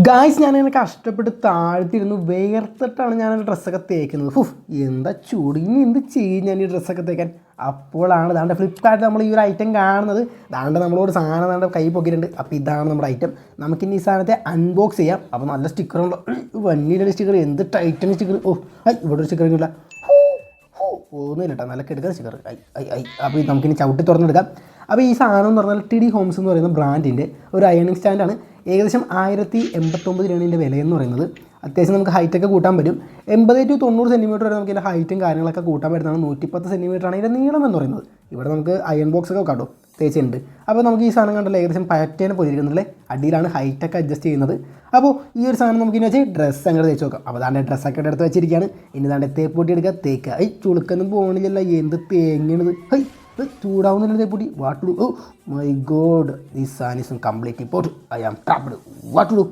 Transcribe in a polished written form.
Guys ഞാനങ്ങനെ കഷ്ടപ്പെട്ട് താഴ്ത്തിരുന്നു വേർത്തിട്ടാണ് ഞാൻ ഡ്രസ്സൊക്കെ തേക്കുന്നത്. എന്താ ചൂട്, ഇനി എന്ത് ചെയ്യും ഞാൻ ഈ ഡ്രസ്സൊക്കെ തേക്കാൻ. അപ്പോഴാണ് ദാണ്ട് ഫ്ലിപ്കാർട്ടിൽ നമ്മൾ ഈ ഒരു ഐറ്റം കാണുന്നത്. ദാണ്ട് നമ്മളോട് സാധനം ദാണ്ട് കൈ പൊക്കിയിട്ടുണ്ട്. അപ്പോൾ ഇതാണ് നമ്മുടെ ഐറ്റം. നമുക്കിനി ഈ സാധനത്തെ അൺബോക്സ് ചെയ്യാം. അപ്പോൾ നല്ല സ്റ്റിക്കറുണ്ടോ, വന്നിയുടെ സ്റ്റിക്കർ, എന്ത് ടൈറ്റൻ സ്റ്റിക്കർ. ഇവിടെ ഒരു സ്റ്റിക്കർ ഇല്ല, ഒന്നുമില്ല കേട്ടോ, നല്ല കിടക്കുന്ന സ്റ്റിക്കർ. അപ്പോൾ നമുക്കിനി ചവിട്ടി തുറന്നെടുക്കാം. അപ്പോൾ ഈ സാധനം എന്ന് പറഞ്ഞാൽ ടി ഡി ഹോംസ് എന്ന് പറയുന്ന ബ്രാൻഡിൻ്റെ ഒരു അയണിങ് സ്റ്റാൻഡാണ്. ഏകദേശം 1089 രൂപയാണ് ഇതിൻ്റെ വിലയെന്ന് പറയുന്നത്. അത്യാവശ്യം നമുക്ക് ഹൈറ്റൊക്കെ കൂട്ടാൻ പറ്റും. 80 to 90 സെൻറ്റിമീറ്റർ വരെ നമുക്ക് ഇതിൻ്റെ ഹൈറ്റും കാര്യങ്ങളൊക്കെ കൂട്ടാൻ പറ്റുന്നതാണ്. 110 സെൻറ്റിമീറ്ററാണ് ഇതിൻ്റെ നീളം എന്ന് പറയുന്നത്. ഇവിടെ നമുക്ക് അയൺ ബോക്സൊക്കെ കാട്ടോ തേച്ചുണ്ട്. അപ്പോൾ നമുക്ക് ഈ സാധനം കണ്ടല്ലോ ഏകദേശം പറ്റേനെ പോയിരിക്കുന്നില്ലേ. അടിയിലാണ് ഹൈറ്റൊക്കെ അഡ്ജസ്റ്റ് ചെയ്യുന്നത്. അപ്പോൾ ഈ ഒരു സാധനം നമുക്ക് ഇനി വെച്ച് ഡ്രസ്സ് അങ്ങോട്ട് തേച്ച് നോക്കാം. അപ്പോൾ അതാണ്ട് ഡ്രസ്സൊക്കെ എടുത്ത് വെച്ചിരിക്കുകയാണ്. ഇനി താണ്ട് തേപ്പൊട്ടി എടുക്കുക, തേക്കുക. ചുളുക്കൊന്നും പോകണില്ലല്ലോ, എന്ത് തേങ്ങണത്. ചൂടാവുന്നില്ല തേപ്പൊട്ടി. What to do? Oh my god, this സാധനം ഈസ് കംപ്ലീറ്റ്ലി പോട്ട്. I am trapped. What to do?